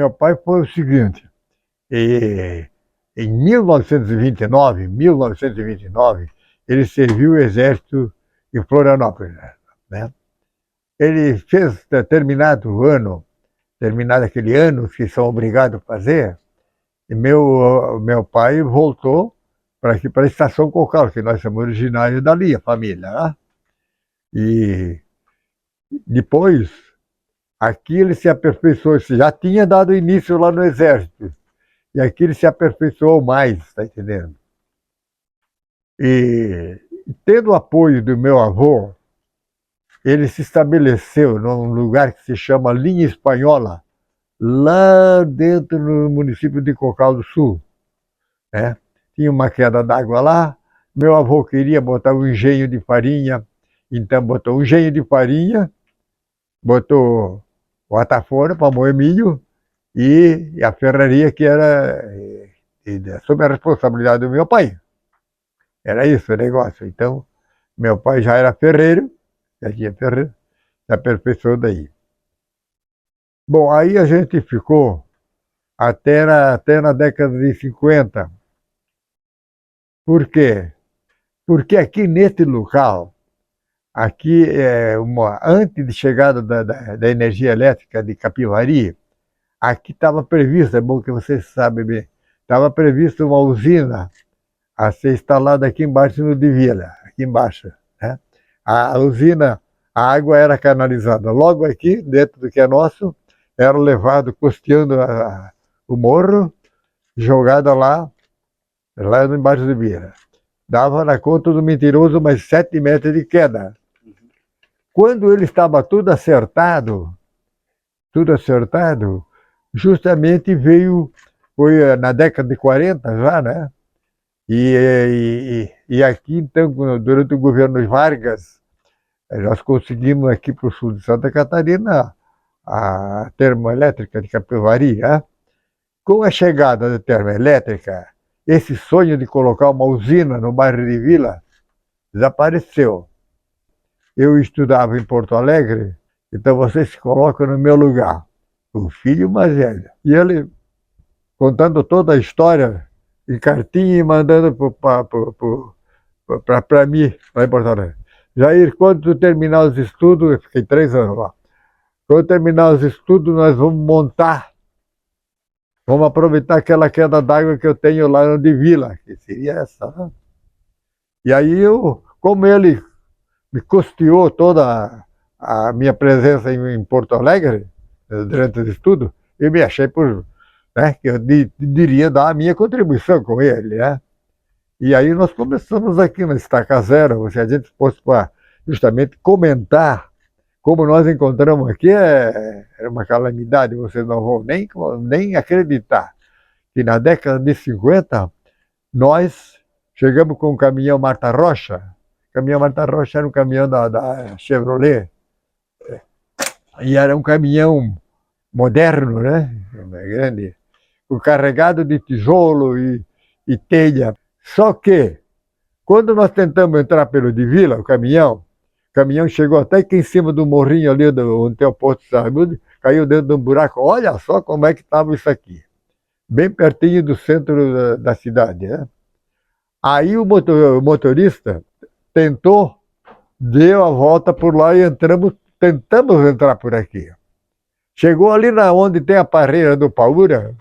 Meu pai foi o seguinte, em 1929, ele serviu o exército em Florianópolis, né? Ele fez terminado aquele ano que são obrigados a fazer, e meu pai voltou para aqui, para a Estação Cocal, que nós somos originários dali, a família, né? E depois, aqui ele se aperfeiçoou, já tinha dado início lá no exército, e aqui ele se aperfeiçoou mais, está entendendo? E tendo o apoio do meu avô, ele se estabeleceu num lugar que se chama Linha Espanhola, lá dentro no município de Cocal do Sul, né? Tinha uma queda d'água lá, meu avô queria botar um engenho de farinha, então botou um engenho de farinha, botou o atafona para moer milho e a ferraria que era sob a responsabilidade do meu pai. Era isso o negócio. Então, meu pai já era ferreiro, já tinha ferreiro, se aperfeiçoou daí. Bom, aí a gente ficou até na década de 50. Por quê? Porque aqui nesse local, aqui antes de chegada da energia elétrica de Capivari, aqui estava previsto, é bom que vocês sabem bem, estava previsto uma usina a ser instalada aqui embaixo no de Vila, aqui embaixo, né? A usina, a água era canalizada logo aqui, dentro do que é nosso, era levado custeando o morro, jogada lá embaixo de Vila. Dava na conta do mentiroso mais 7 metros de queda. Quando ele estava tudo acertado, justamente foi na década de 40 já, né? E aqui, então, durante o governo Vargas, nós conseguimos aqui para o sul de Santa Catarina a termoelétrica de Capivari, né? Com a chegada da termoelétrica, esse sonho de colocar uma usina no bairro de Vila desapareceu. Eu estudava em Porto Alegre, então você se coloca no meu lugar, o filho mais velho. E ele, contando toda a história, em cartinha e mandando para mim, lá em Porto Alegre. Jair, quando tu terminar os estudos, eu fiquei 3 anos lá, quando terminar os estudos, nós vamos aproveitar aquela queda d'água que eu tenho lá no de Vila, que seria essa, né? E aí como ele me custeou toda a minha presença em Porto Alegre, durante os estudos, eu me achei né, que eu diria dar a minha contribuição com ele, né? E aí nós começamos aqui na Estaca Zero, se a gente fosse para justamente comentar como nós encontramos aqui, é uma calamidade, vocês não vão nem acreditar que na década de 50 nós chegamos com o caminhão Marta Rocha. O caminhão Marta Rocha era um caminhão da Chevrolet, e era um caminhão moderno, né? Grande, carregado de tijolo e telha. Só que, quando nós tentamos entrar pelo de Vila, o caminhão chegou até aqui em cima do morrinho ali, onde tem o posto de saúde, caiu dentro de um buraco. Olha só como é que estava isso aqui. Bem pertinho do centro da cidade, né? Aí o motorista deu a volta por lá e tentamos entrar por aqui. Chegou ali onde tem a parreira do Paura,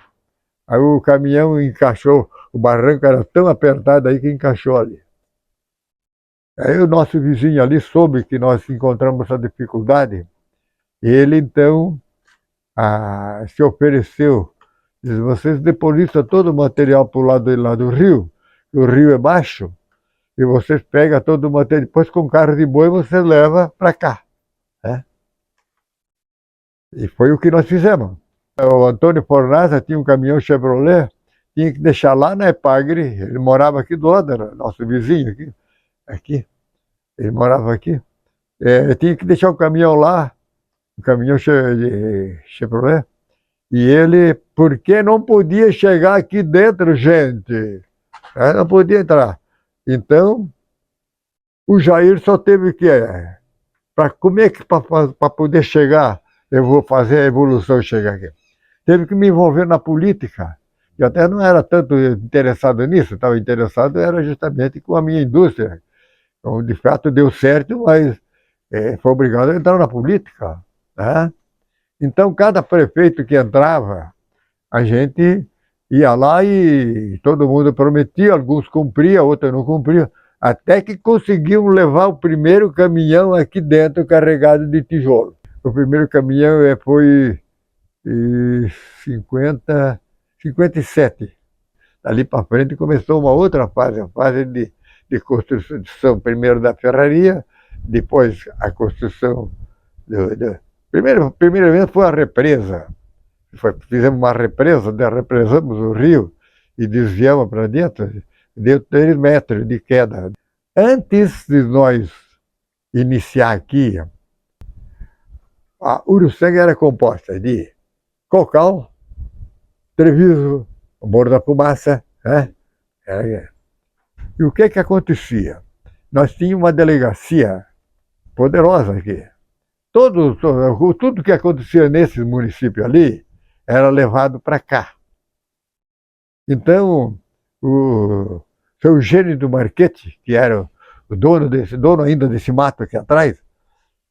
aí o caminhão encaixou, o barranco era tão apertado aí que encaixou ali. Aí o nosso vizinho ali soube que nós encontramos essa dificuldade, e ele então se ofereceu, diz, vocês depositam todo o material para o lado lá do rio, o rio é baixo, e vocês pegam todo o material, depois com carro de boi você leva para cá, né? E foi o que nós fizemos. O Antônio Fornaza tinha um caminhão Chevrolet, tinha que deixar lá na Epagre, ele morava aqui do lado, era nosso vizinho aqui, ele morava aqui, tinha que deixar o caminhão lá, o caminhão Chevrolet, e ele, porque não podia chegar aqui dentro, gente, não podia entrar. Então, o Jair só teve que, como é que para poder chegar, eu vou fazer a evolução chegar aqui? teve que me envolver na política. Eu até não era tanto interessado nisso, estava interessado era justamente com a minha indústria. Então, de fato, deu certo, mas foi obrigado a entrar na política. Né? Então, cada prefeito que entrava, a gente ia lá e todo mundo prometia, alguns cumpriam, outros não cumpriam, até que conseguiam levar o primeiro caminhão aqui dentro carregado de tijolo. O primeiro caminhão foi em 57. Dali para frente começou uma outra fase, a fase de construção, primeiro da ferraria, depois a construção primeiramente foi a represa. Fizemos uma represa, represamos o rio e desviamos para dentro, deu 3 metros de queda. Antes de nós iniciar aqui, a Uruçanga era composta de Cocal, Treviso, o Morro da Fumaça, né? E o que acontecia? Nós tínhamos uma delegacia poderosa aqui. Tudo que acontecia nesses municípios ali era levado para cá. Então, o seu Eugênio do Marchetti, que era o dono ainda desse mato aqui atrás,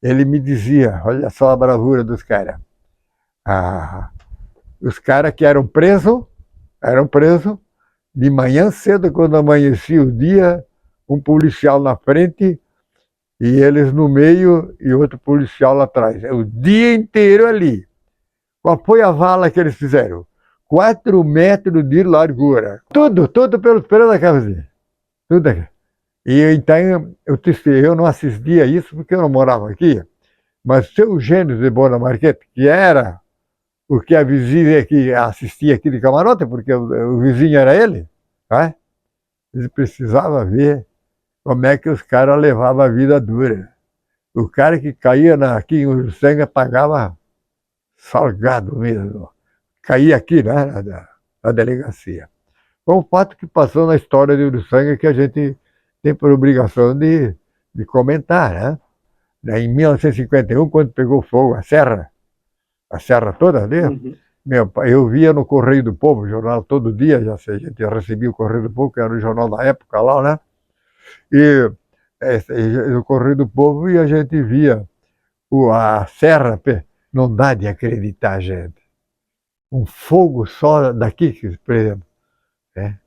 ele me dizia, olha só a bravura dos caras. Os caras que eram presos, de manhã cedo, quando amanhecia o dia, um policial na frente e eles no meio e outro policial lá atrás. O dia inteiro ali. Qual foi a vala que eles fizeram? 4 metros de largura. Tudo pelos pelos da cabeça. Tudo aqui. E então eu não assistia isso porque eu não morava aqui, mas o seu Eugênio de Bonamarquete, que era o que a vizinha que assistia aqui de camarote, porque o vizinho era ele, né? Ele precisava ver como é que os caras levavam a vida dura. O cara que caía aqui em Uruçanga pagava salgado mesmo. Caía aqui, né, na delegacia. Foi um fato que passou na história de Uruçanga que a gente tem por obrigação de comentar, né? Em 1951, quando pegou fogo a serra toda ali, eu via no Correio do Povo, jornal todo dia, a gente recebia o Correio do Povo, que era o jornal da época lá, né? E no Correio do Povo e a gente via a serra, não dá de acreditar, gente. Um fogo só daqui, por exemplo, né?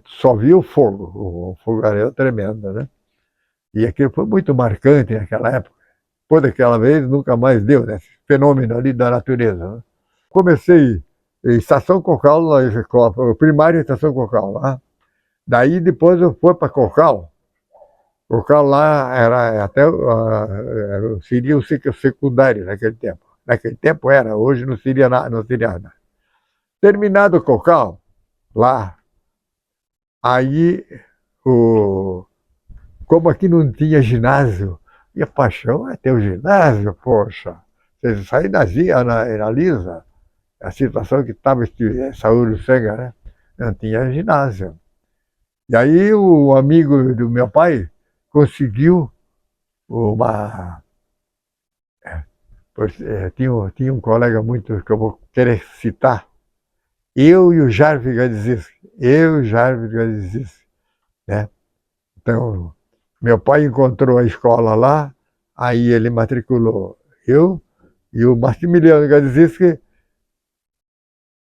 Só via o fogo, o fogaréu tremendo, né? E aquilo foi muito marcante naquela época. Depois daquela vez, nunca mais deu, né? Esse fenômeno ali da natureza. Né? Comecei em Estação Cocal, na escola primária em Estação Cocal. Lá. Daí depois eu fui para Cocal. Cocal lá era até seria o secundário naquele tempo. Naquele tempo era, hoje não seria nada. Terminado o Cocal, lá, aí, como aqui não tinha ginásio, e a paixão é ter o ginásio, poxa. Você sai analisa a situação que estava essa Uruçanga, né? Não tinha ginásio. E aí o amigo do meu pai conseguiu tinha um colega muito que eu vou querer citar, eu e o Jarvis Gadziski, né? Então, meu pai encontrou a escola lá, aí ele matriculou eu e o Maximiliano Gadziski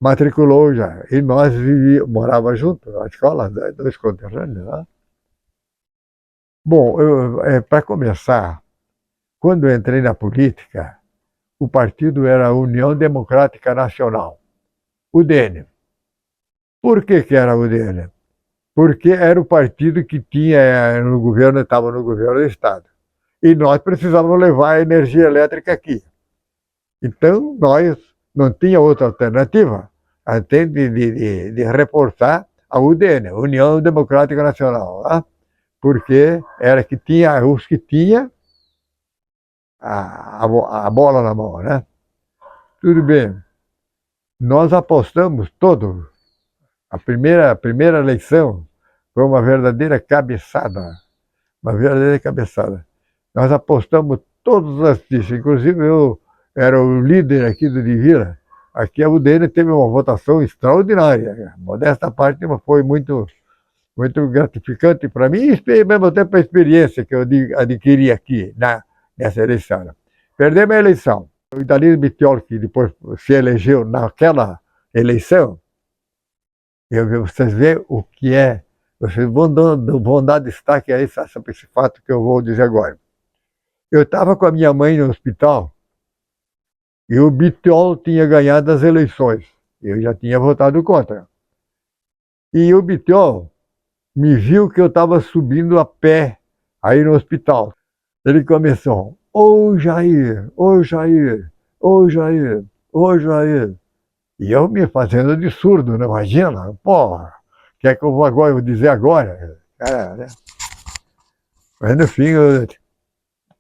matriculou já. E nós morávamos juntos, na escola, 2 conterrâneos lá. Bom, para começar, quando eu entrei na política, o partido era a União Democrática Nacional, UDN. Por que era a UDN? Porque era o partido que tinha no governo, estava no governo do Estado. E nós precisávamos levar a energia elétrica aqui. Então, nós não tinha outra alternativa até de reforçar a UDN, União Democrática Nacional, tá? Porque era que tinha os que tinha a bola na mão, né? Tudo bem. Nós apostamos todos. A primeira eleição foi uma verdadeira cabeçada. Uma verdadeira cabeçada. Nós apostamos todas as fichas. Inclusive, eu era o líder aqui do Divina. aqui a UDN teve uma votação extraordinária. Modesta parte, mas foi muito, muito gratificante para mim e, ao mesmo tempo, a experiência que eu adquiri aqui nessa eleição. Perdemos a eleição. O Italino Bittioli, que depois se elegeu naquela eleição, vocês veem o que é, vocês vão dar destaque a esse fato que eu vou dizer agora. Eu estava com a minha mãe no hospital e o Bittioli tinha ganhado as eleições. Eu já tinha votado contra. E o Bittioli me viu que eu estava subindo a pé aí no hospital. Ele começou, ô Jair, ô Jair, ô Jair, ô Jair. E eu me fazendo de surdo, não imagina? Porra, o que é que eu vou dizer agora? Né? Mas no fim,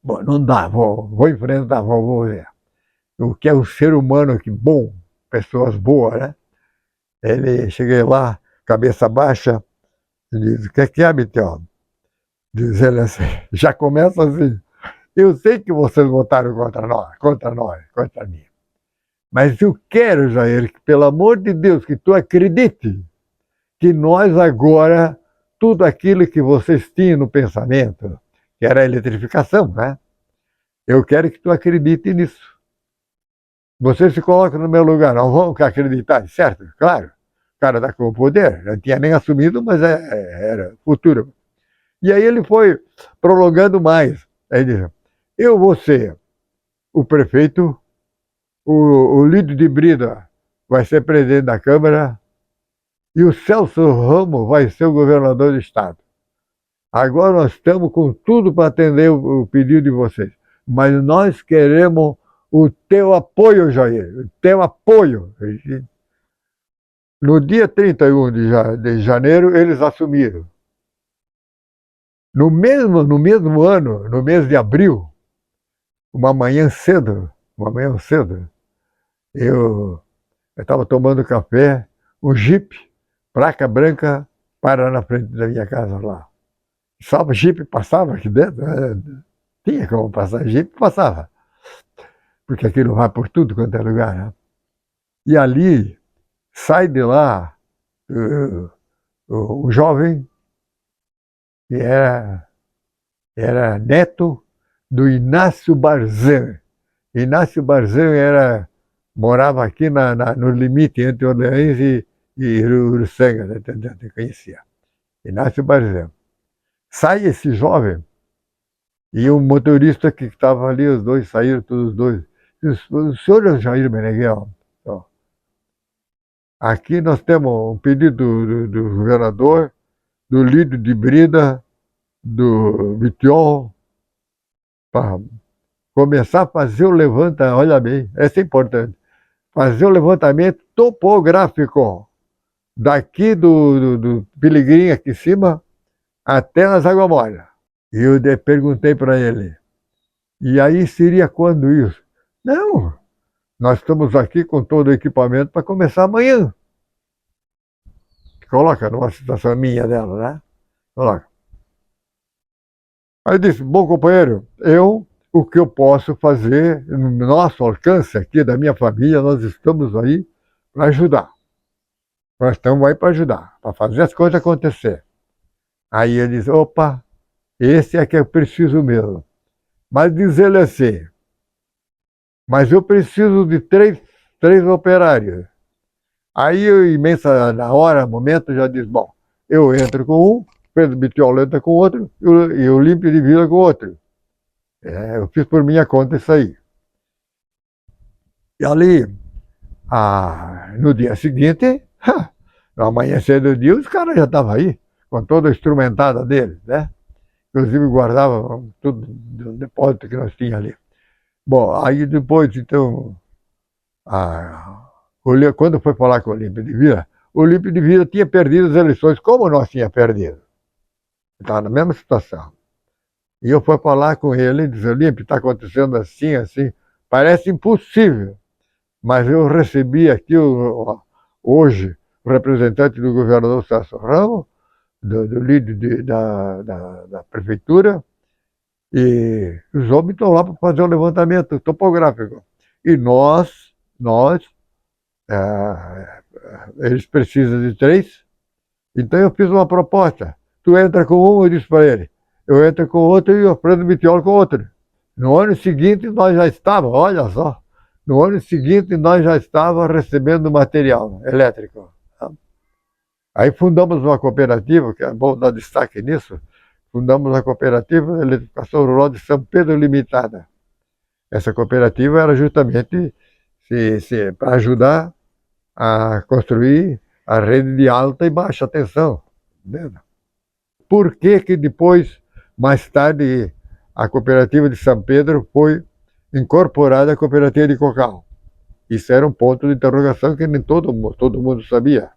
bom, não dá, vou enfrentar, vou ver. O que é o ser humano que bom, pessoas boas, né? Cheguei lá, cabeça baixa, diz, o que é, Bittioli? Diz ele assim, já começa assim, eu sei que vocês votaram contra mim. Mas eu quero, Jair, que pelo amor de Deus, que tu acredite que nós agora, tudo aquilo que vocês tinham no pensamento, que era a eletrificação, né? Eu quero que tu acredite nisso. Você se coloca no meu lugar, não vão acreditar, certo? Claro. O cara está com o poder, não tinha nem assumido, mas era futuro. E aí ele foi prolongando mais. Aí ele disse, eu vou ser o prefeito, o Lídio de Brida vai ser presidente da Câmara e o Celso Ramos vai ser o governador do estado. Agora nós estamos com tudo para atender o pedido de vocês, mas nós queremos o teu apoio, Jair, o teu apoio. No dia 31 de janeiro, eles assumiram. No mesmo ano, no mês de abril, uma manhã cedo, eu estava tomando café, um Jeep, placa branca, para na frente da minha casa lá. Só o Jeep passava aqui dentro, tinha como passar, Jeep passava. Porque aquilo vai por tudo quanto é lugar, né? E ali, sai de lá, o jovem, que era neto do Inácio Barzan. Inácio Barzan morava aqui no limite entre Orleans e Uruçanga, né? Eu conhecia. Inácio Barzan. Sai esse jovem e o motorista que estava ali, os dois saíram, todos os dois. O senhor é o Jair Meneghel? Aqui nós temos um pedido do governador, do Lídio de Brida, do Bittioli, para começar a fazer o levantamento, olha bem, essa é importante, fazer o levantamento topográfico daqui do Piligrim aqui em cima até nas Águas Moras. E eu perguntei para ele, e aí seria quando isso? Não, nós estamos aqui com todo o equipamento para começar amanhã. Coloca numa situação minha dela, né? Coloca. Aí disse, bom companheiro, o que eu posso fazer, no nosso alcance aqui, da minha família, nós estamos aí para ajudar. Nós estamos aí para ajudar, para fazer as coisas acontecer. Aí ele disse, opa, esse é que eu preciso mesmo. Mas diz ele assim, mas eu preciso de três operários. Aí eu, imensa, na hora, momento, já diz, bom, eu entro com um, Pedro Bittioli entra com outro, e o Olímpio de Vila com outro. Eu fiz por minha conta isso aí. E ali, no dia seguinte, no amanhecer do dia, os caras já estavam aí, com toda a instrumentada deles, né? Inclusive guardavam tudo do depósito que nós tínhamos ali. Bom, aí depois, então, quando foi falar com o Olímpio de Vila, o Olímpio de Vila tinha perdido as eleições, como nós tínhamos perdido. Estava na mesma situação. E eu fui falar com ele e disse, Olímpio, está acontecendo assim, assim. Parece impossível. Mas eu recebi aqui hoje o representante do governador Celso Ramos, do líder da prefeitura, e os homens estão lá para fazer um levantamento topográfico. E nós Eles precisam de 3. Então eu fiz uma proposta. Tu entra com um, eu disse para ele. Eu entro com outro e eu prendo Bitiol com outro. No ano seguinte nós já estávamos, olha só, no ano seguinte nós já estávamos recebendo material elétrico. Aí fundamos uma cooperativa, que é bom dar destaque nisso, fundamos a Cooperativa de Eletrificação Rural de São Pedro Limitada. Essa cooperativa era justamente para ajudar a construir a rede de alta e baixa tensão. Entendeu? Por que que depois, mais tarde, a cooperativa de São Pedro foi incorporada à cooperativa de Cocal? Isso era um ponto de interrogação que nem todo mundo sabia.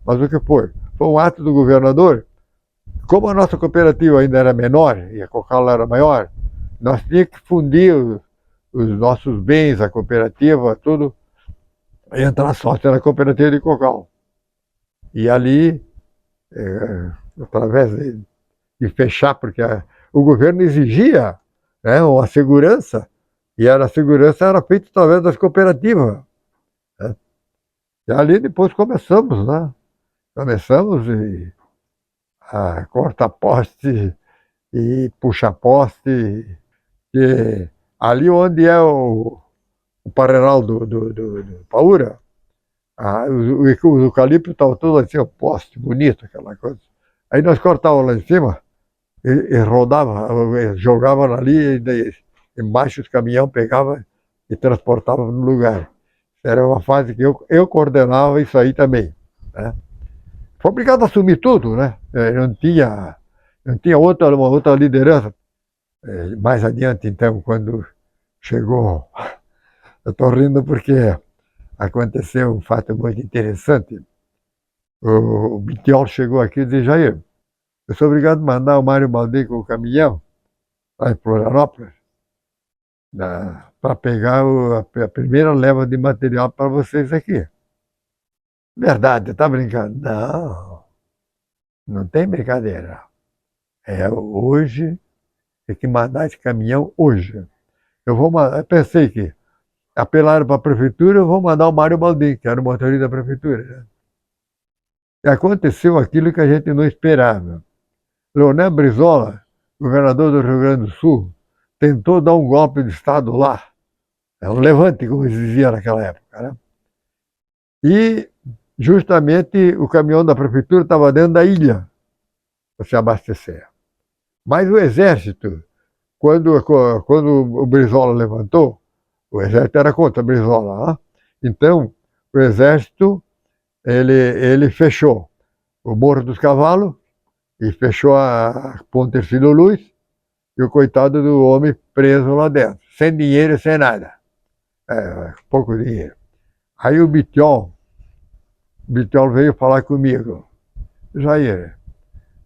Mas o que foi? Foi um ato do governador. Como a nossa cooperativa ainda era menor e a Cocal era maior, nós tínhamos que fundir os nossos bens, a cooperativa, tudo, e entrar sócio na cooperativa de Cocal. E ali, através de fechar, porque o governo exigia, né, uma segurança, e a segurança era feita através das cooperativas. Né? E ali depois começamos, né? Começamos a cortar poste e puxar poste. E ali onde é o Parenal do Paura, o eucalipto estava todo assim, o poste, bonito, aquela coisa. Aí nós cortávamos lá em cima e rodava, jogava ali, e daí, embaixo os caminhão pegava e transportava no lugar. Era uma fase que eu coordenava isso aí também. Né? Foi obrigado a assumir tudo, né? Não tinha uma outra liderança. Mais adiante, então, quando chegou, eu estou rindo porque aconteceu um fato muito interessante. O Bitiol chegou aqui e disse, Jair, eu sou obrigado a mandar o Mário Baldi com o caminhão lá em Florianópolis para pegar a primeira leva de material para vocês aqui. Verdade, está brincando? Não, não tem brincadeira. É hoje, tem que mandar esse caminhão hoje. Eu pensei que apelaram para a prefeitura, eu vou mandar o Mário Baldi, que era o motorista da prefeitura. Né? E aconteceu aquilo que a gente não esperava. Leonel Brizola, governador do Rio Grande do Sul, tentou dar um golpe de Estado lá. É um levante, como se dizia naquela época. Né? E justamente o caminhão da prefeitura estava dentro da ilha para se abastecer. Mas o exército, quando o Brizola levantou, o exército era contra o Brizola. Né? Então, o exército ele fechou o Morro dos Cavalos e fechou a Ponte Ercílio Luz e o coitado do homem preso lá dentro, sem dinheiro e sem nada. Pouco dinheiro. Aí o Bitiol veio falar comigo. Jair,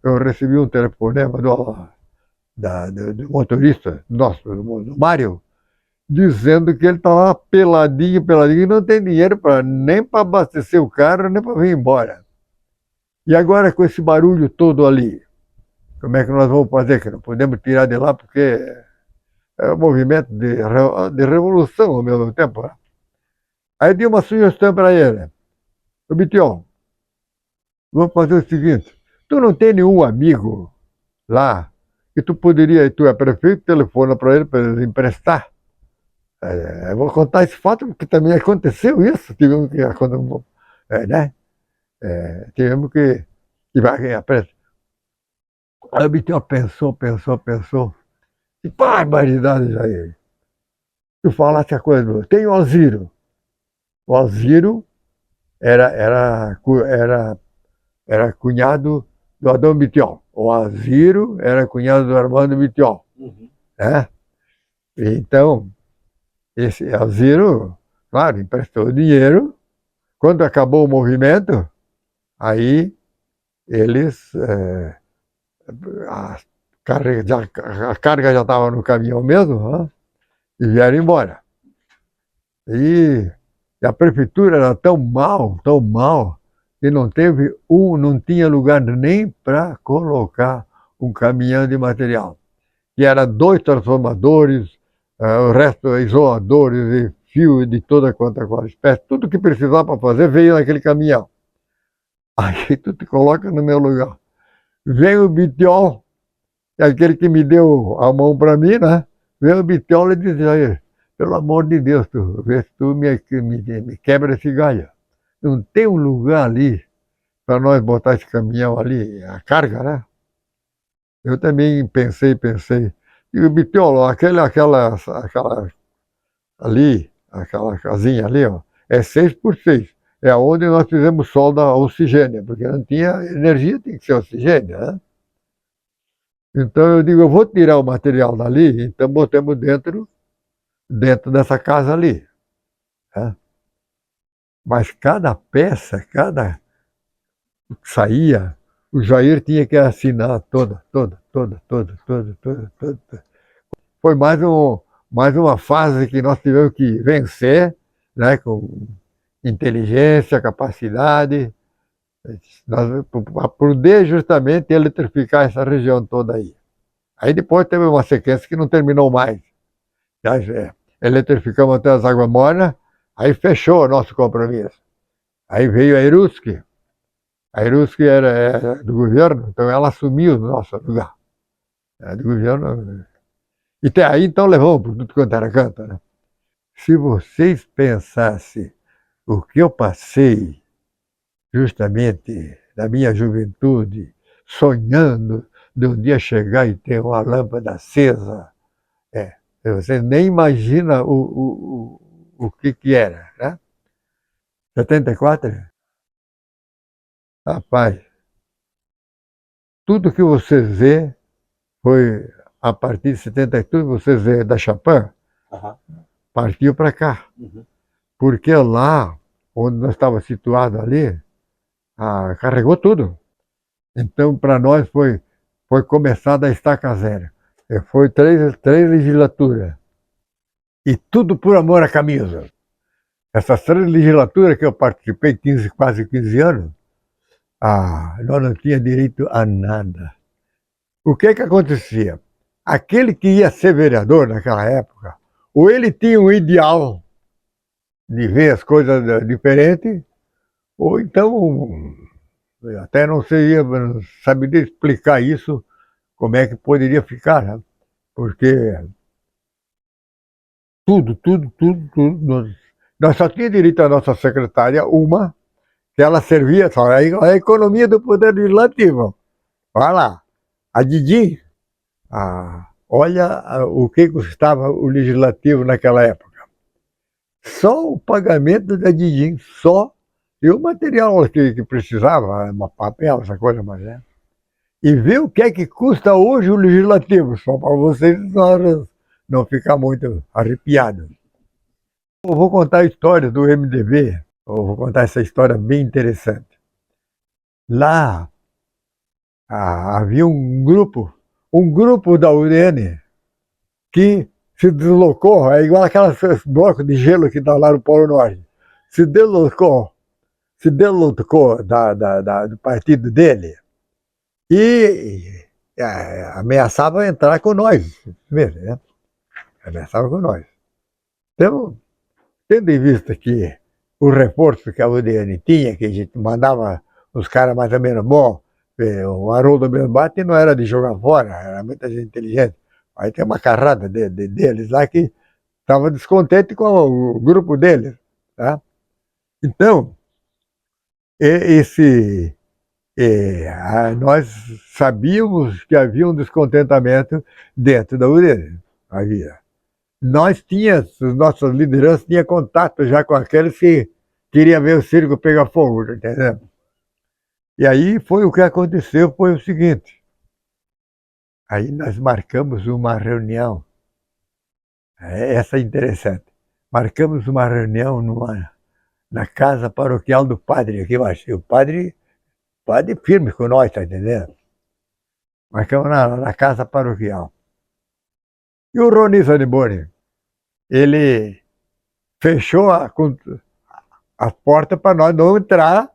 eu recebi um telefonema do motorista nosso, do Mário, dizendo que ele estava peladinho, e não tem dinheiro nem para abastecer o carro, nem para vir embora. E agora com esse barulho todo ali, como é que nós vamos fazer? Que não podemos tirar de lá porque é um movimento de revolução ao mesmo tempo. Né? Aí dei uma sugestão para ele. Ô Bitiol, vamos fazer o seguinte, tu não tem nenhum amigo lá que tu é prefeito, telefona para ele emprestar? Eu vou contar esse fato porque também aconteceu isso, tivemos que, né? Tivemos que vai aprender. Aí o Bitiol pensou. Que barbaridade, Jair. Tu falaste a coisa, tem o Alziro. O Alziro era cunhado do Adão Bitiol. O Alziro era cunhado do Armando Bitiol. Uhum. Né? Então, esse Alziro, claro, emprestou dinheiro. Quando acabou o movimento, aí eles... a carga já estava no caminhão mesmo, né? E vieram embora. E a prefeitura era tão mal, que não tinha lugar nem para colocar um caminhão de material. E era 2 transformadores, o resto isoladores e fio de toda quanto é espécie, tudo que precisava para fazer veio naquele caminhão. Aí tu te coloca no meu lugar. Vem o Bitiol, aquele que me deu a mão para mim, né? Vem o Bitiol e diz aí, pelo amor de Deus, tu, vê se tu me quebra esse galho. Não tem um lugar ali para nós botar esse caminhão ali, a carga, né? Eu também pensei. E o Bitiol, aquela ali, aquela casinha ali, ó, é 6x6. É onde nós fizemos solda oxigênio, porque não tinha energia, tinha que ser oxigênio, né? Então eu digo, eu vou tirar o material dali, então botamos dentro dessa casa ali. Né? Mas cada peça, cada que saía, o Jair tinha que assinar toda. Foi mais uma fase que nós tivemos que vencer, né, com inteligência, capacidade, para poder justamente eletrificar essa região toda aí. Aí depois teve uma sequência que não terminou mais. Eletrificamos até as águas mornas, aí fechou o nosso compromisso. Aí veio a Eruski. A Eruski era do governo, então ela assumiu o nosso lugar. Era do governo. E até aí então levamos por tudo quanto era canto. Né? Se vocês pensassem o que eu passei justamente na minha juventude, sonhando de um dia chegar e ter uma lâmpada acesa, você nem imagina o que era, né? 74? Rapaz, tudo que você vê foi a partir de 72, você vê da Chapin, partiu para cá. Porque lá, onde nós estávamos situados ali, carregou tudo. Então, para nós foi começada a estaca zero. Foi três legislaturas. E tudo por amor à camisa. Essas 3 legislaturas que eu participei, quase 15 anos, nós não tínhamos direito a nada. O que acontecia? Aquele que ia ser vereador naquela época, ou ele tinha um ideal de ver as coisas diferentes, ou então, até não saberia explicar isso, como é que poderia ficar, né? Porque tudo, nós só tínhamos direito à nossa secretária, uma, que ela servia só, a economia do poder legislativo. Olha lá, a Didi, olha o que custava o legislativo naquela época. Só o pagamento da Didi, só. E o material que precisava, papel, essa coisa mais, né? E ver o que é que custa hoje o legislativo, só para vocês não ficar muito arrepiados. Eu vou contar a história do MDB, eu vou contar essa história bem interessante. Lá havia um grupo da UDN que se deslocou, é igual aqueles blocos de gelo que dá lá no Polo Norte, se deslocou do partido dele e ameaçava entrar com nós, mesmo, né? Ameaçava com nós. Então, tendo em vista que o reforço que a UDN tinha, que a gente mandava os caras mais ou menos bom, o Haroldo Belbate não era de jogar fora, era muita gente inteligente. Aí tem uma carrada deles lá que estava descontente com o grupo deles. Tá? Então, nós sabíamos que havia um descontentamento dentro da UDN. Havia. Os nossos lideranças tinham contato já com aqueles que queriam ver o circo pegar fogo, tá entendendo? E aí foi o que aconteceu, foi o seguinte. Aí nós marcamos uma reunião. Essa é interessante. Marcamos uma reunião na casa paroquial do padre aqui, mas o padre firme com nós, tá entendendo? Marcamos na casa paroquial. E o Roni Zaniboni, ele fechou a porta para nós não entrar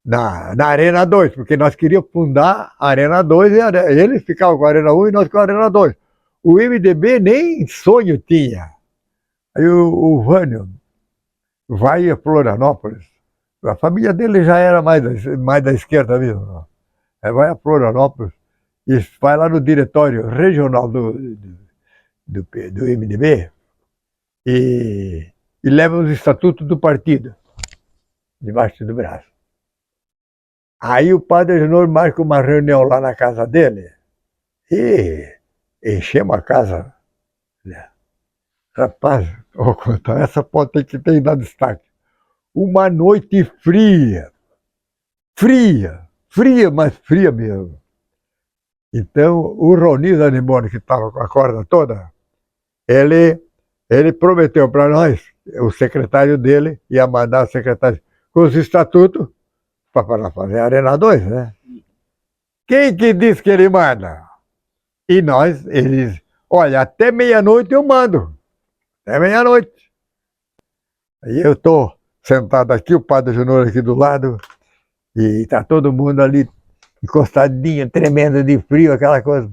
na Arena 2, porque nós queríamos fundar a Arena 2 e eles ficavam com a Arena 1 e nós com a Arena 2. O MDB nem sonho tinha. Aí o Vânio vai a Florianópolis. A família dele já era mais da esquerda mesmo. Aí vai a Florianópolis e vai lá no diretório regional do MDB e leva os estatutos do partido debaixo do braço. Aí o padre Genor marca uma reunião lá na casa dele e enchemos a casa. Rapaz, vou contar, essa pode ter que ter dado destaque. Uma noite fria, mas fria mesmo. Então, o Roni Zanimone, que estava com a corda toda, ele prometeu para nós, o secretário dele ia mandar o secretário com os estatutos para fazer a Arena 2, né? Quem que diz que ele manda? E nós, eles, olha, até meia-noite eu mando. Até meia-noite. Aí eu estou sentado aqui, o padre Júnior aqui do lado, e está todo mundo ali encostadinho, tremendo de frio, aquela coisa.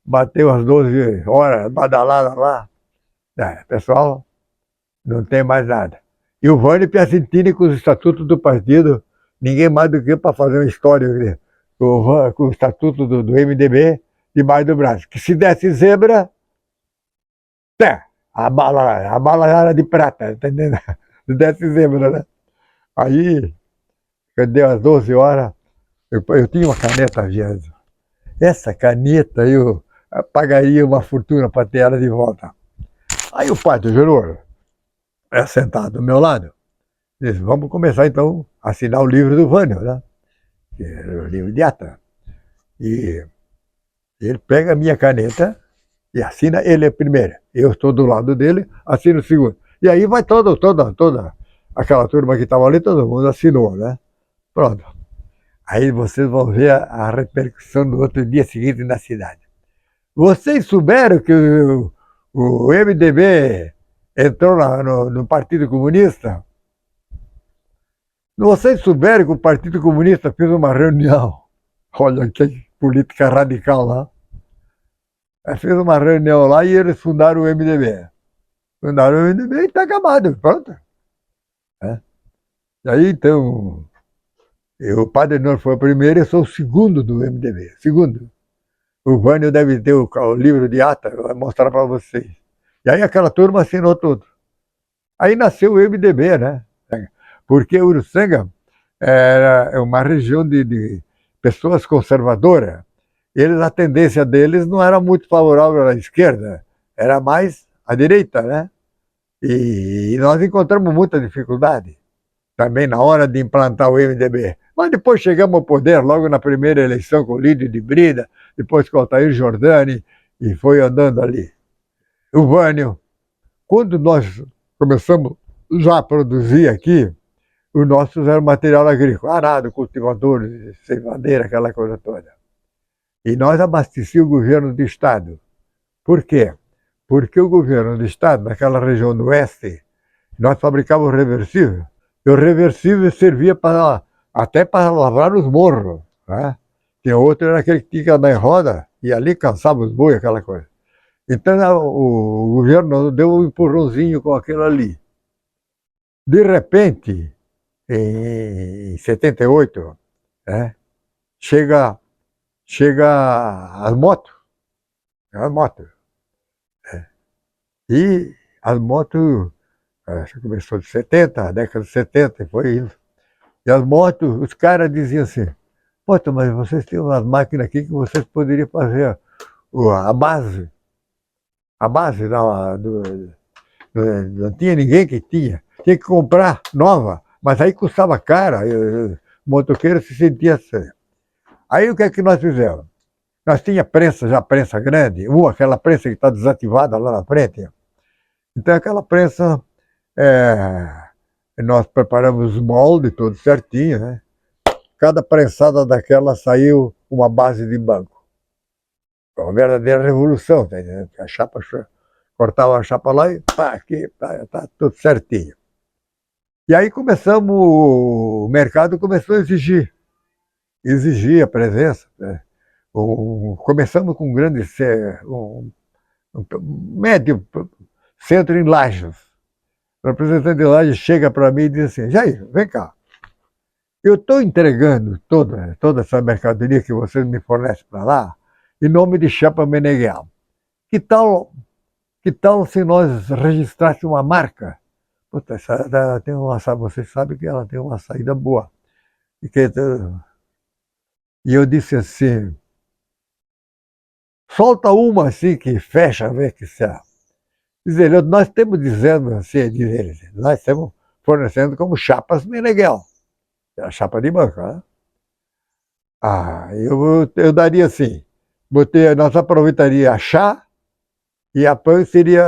Bateu às 12 horas, badalada lá. Pessoal, não tem mais nada. E o Vânio Piacentini com os estatutos do partido, ninguém mais do que para fazer uma história com o estatuto do MDB debaixo do braço. Que se desse zebra, a bala era de prata, entendeu? Se desse zebra, né? Aí, quando deu às 12 horas, eu tinha uma caneta Vianzo. Essa caneta eu pagaria uma fortuna para ter ela de volta. Aí o padre Júnior, sentado do meu lado, disse, vamos começar então a assinar o livro do Vânio, né? Que era o livro de ata. E ele pega a minha caneta e assina ele primeiro. Eu estou do lado dele, assino o segundo. E aí vai toda aquela turma que estava ali, todo mundo assinou, né? Pronto. Aí vocês vão ver a repercussão do outro dia seguinte na cidade. Vocês souberam que o MDB entrou no Partido Comunista? Vocês souberam que o Partido Comunista fez uma reunião? Olha que política radical lá. Fez uma reunião lá e eles fundaram o MDB. Fundaram o MDB e está acabado, pronto. E aí, então, o padre Nor foi o primeiro, eu sou o segundo do MDB. Segundo. O Vânio deve ter o livro de ata, vai mostrar para vocês. E aí aquela turma assinou tudo. Aí nasceu o MDB, né? Porque Uruçanga era uma região de pessoas conservadoras. A tendência deles não era muito favorável à esquerda, era mais à direita, né? E nós encontramos muita dificuldade também na hora de implantar o MDB. Mas depois chegamos ao poder, logo na primeira eleição com o Lídio de Brida, depois com o Altair Jordani, e foi andando ali. O Vânio, quando nós começamos já a produzir aqui, os nossos eram material agrícola, arado, cultivadores, ceivadeira, aquela coisa toda. E nós abastecíamos o governo do Estado. Por quê? Porque o governo do Estado, naquela região do oeste, nós fabricávamos reversível. E o reversível servia até para lavrar os morros. Né? E o outro era aquele que tinha que andar em roda, e ali cansava os bois, aquela coisa. Então o governo deu um empurrãozinho com aquilo ali. De repente, em 78, né, chega as motos. As motos. E as motos, começou de 70, década de 70, e foi indo. E as motos, os caras diziam assim, poxa, mas vocês têm umas máquinas aqui que vocês poderiam fazer a base. A base não tinha ninguém que tinha. Tinha que comprar nova, mas aí custava cara. O motoqueiro se sentia assim. Aí o que é que nós fizemos? Nós tínhamos prensa grande, aquela prensa que está desativada lá na frente. Então aquela prensa, nós preparamos os moldes tudo certinho, né? Cada prensada daquela saiu uma base de banco. Foi uma verdadeira revolução, tá entendendo? A chapa, cortava a chapa lá e pá, aqui, tá tudo certinho. E aí o mercado começou a exigir a presença, né? Começamos com um médio centro em Lajes. O representante de loja chega para mim e diz assim: Jair, vem cá. Eu estou entregando toda essa mercadoria que vocês me fornecem para lá em nome de Chapa Meneghel. Que tal, que tal se nós registrássemos uma marca? Puta, tem uma, você sabe que ela tem uma saída boa. E eu disse assim, solta uma assim que fecha, vê que se é. Diz ele, nós estamos dizendo assim, diz ele, nós estamos fornecendo como chapas Meneghel. É a chapa de banco, né? Eu daria assim, nós aproveitaria a chá e a PAN seria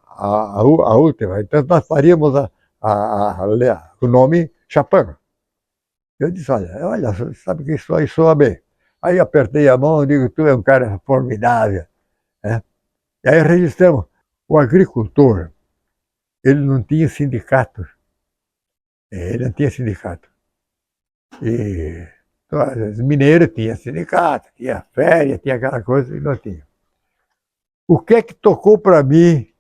a última. Então nós faríamos o nome Chapan. Eu disse, olha, sabe que isso aí soa bem. Aí apertei a mão e digo, tu é um cara formidável. Né? E aí registramos. O agricultor, ele não tinha sindicato. Ele não tinha sindicato. E os mineiros tinham sindicato, tinha férias, tinha aquela coisa, e não tinha. O que é que tocou para mim?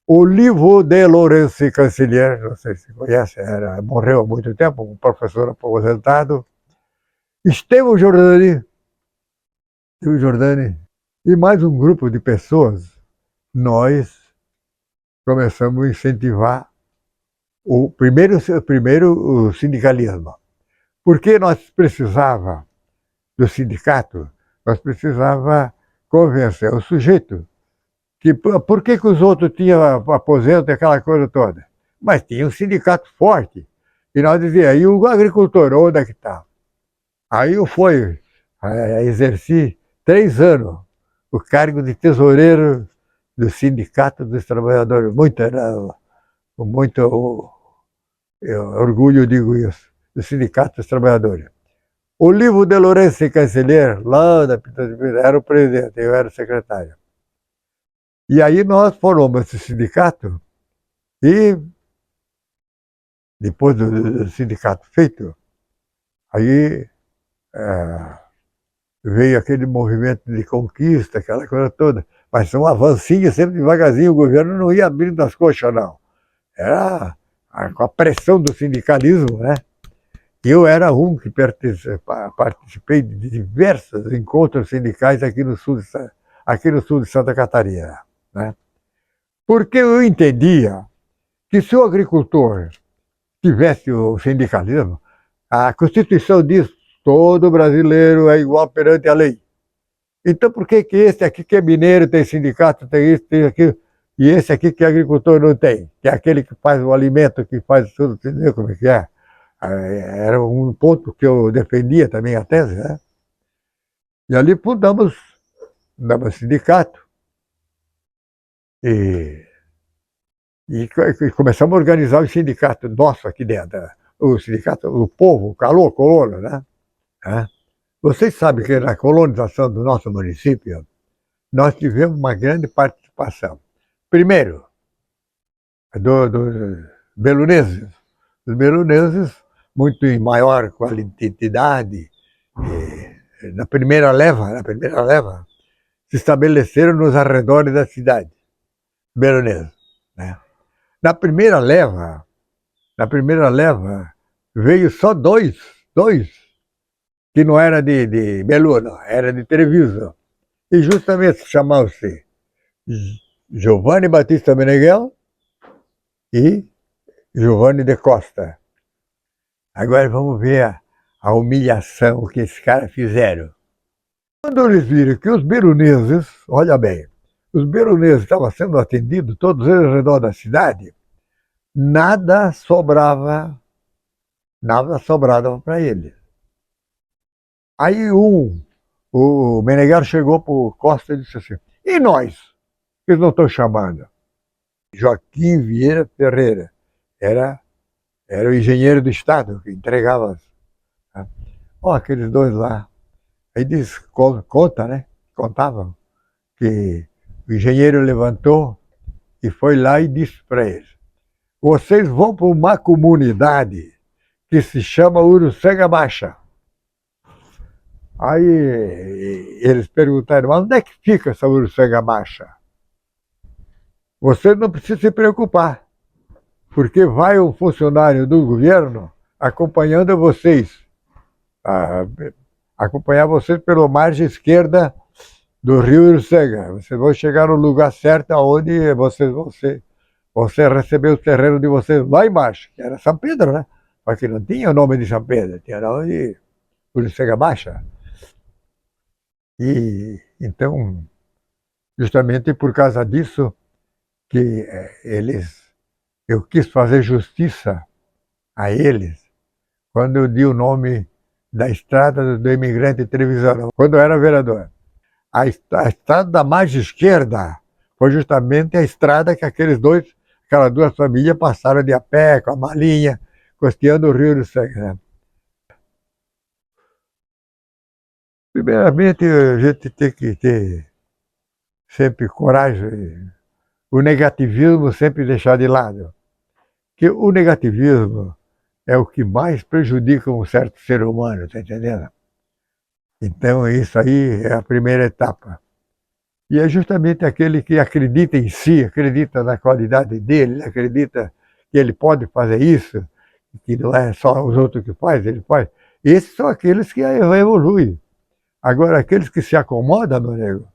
Olivo de Lourenço Cancelliere, não sei se conhece, morreu há muito tempo, um professor aposentado. Estevão Giordani e mais um grupo de pessoas, nós começamos a incentivar primeiro o sindicalismo. Porque nós precisava do sindicato, nós precisava convencer o sujeito que por que os outros tinham aposento e aquela coisa toda. Mas tinha um sindicato forte. E nós dizíamos, e o agricultor, onde é que está? Aí eu exerci 3 anos o cargo de tesoureiro do Sindicato dos Trabalhadores. Com muito orgulho digo isso, do Sindicato dos Trabalhadores. Olivo de Lourenço Cancelliere, lá da Pinta de Vida, era o presidente, eu era o secretário. E aí nós formamos esse sindicato e, depois do sindicato feito, aí veio aquele movimento de conquista, aquela coisa toda. Mas são avancinhos, sempre devagarzinho, o governo não ia abrindo as coxas, não. Era com a pressão do sindicalismo, né? Eu era um que participei de diversos encontros sindicais aqui no sul de Santa Catarina, né? Porque eu entendia que se o agricultor tivesse o sindicalismo, a Constituição diz que todo brasileiro é igual perante a lei. Então por que esse aqui que é mineiro tem sindicato, tem isso, tem aquilo, e esse aqui que é agricultor não tem? Que é aquele que faz o alimento, que faz tudo, entendeu como é que é? Era um ponto que eu defendia também a tese, né? E ali fundamos sindicato e começamos a organizar o sindicato nosso aqui dentro. O sindicato, o povo, o calor, colono, né? Vocês sabem que na colonização do nosso município, nós tivemos uma grande participação. Primeiro, dos beloneses. Os beloneses, muito em maior quantidade, na primeira leva, se estabeleceram nos arredores da cidade, beloneses, né? Na primeira leva, veio só dois, que não era de Belu, não, era de Treviso. E justamente chamavam-se Giovanni Batista Meneghel e Giovanni de Costa. Agora vamos ver a humilhação que esses caras fizeram. Quando eles viram que os beloneses, olha bem, os beloneses estavam sendo atendidos, todos eles ao redor da cidade, nada sobrava para eles. Aí o Meneghel chegou para o Costa e disse assim, e nós? Que eles não estão chamando? Joaquim Vieira Ferreira era o engenheiro do Estado que entregava. Aqueles dois lá. Aí diz, conta, né? Contavam que o engenheiro levantou e foi lá e disse para eles, vocês vão para uma comunidade que se chama Uruçanga Baixa. Aí eles perguntaram, mas onde é que fica essa Uruçanga Baixa? Você não precisa se preocupar. Porque vai um funcionário do governo acompanhando vocês, a, acompanhar vocês pela margem esquerda do Rio Uruçanga. Vocês vão chegar no lugar certo onde você receber o terreno de vocês lá embaixo, que era São Pedro, né? Porque não tinha o nome de São Pedro, tinha o nome de Uruçanga Baixa. E então, justamente por causa disso, que eu quis fazer justiça a eles quando eu di o nome da estrada do imigrante Trevisan, quando eu era vereador. A estrada da margem esquerda foi justamente a estrada que aquelas duas famílias passaram de a pé, com a malinha, costeando o Rio do Sangue. Né? Primeiramente, a gente tem que ter sempre coragem, o negativismo sempre deixar de lado. Porque o negativismo é o que mais prejudica um certo ser humano, tá entendendo? Então, isso aí é a primeira etapa. E é justamente aquele que acredita em si, acredita na qualidade dele, acredita que ele pode fazer isso, que não é só os outros que faz, ele faz. Esses são aqueles que evoluem. Agora, aqueles que se acomodam, meu nego,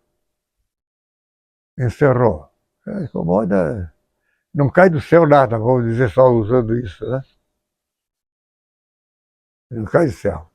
encerrou. Acomoda, não cai do céu nada, vamos dizer só usando isso, né? Não cai do céu.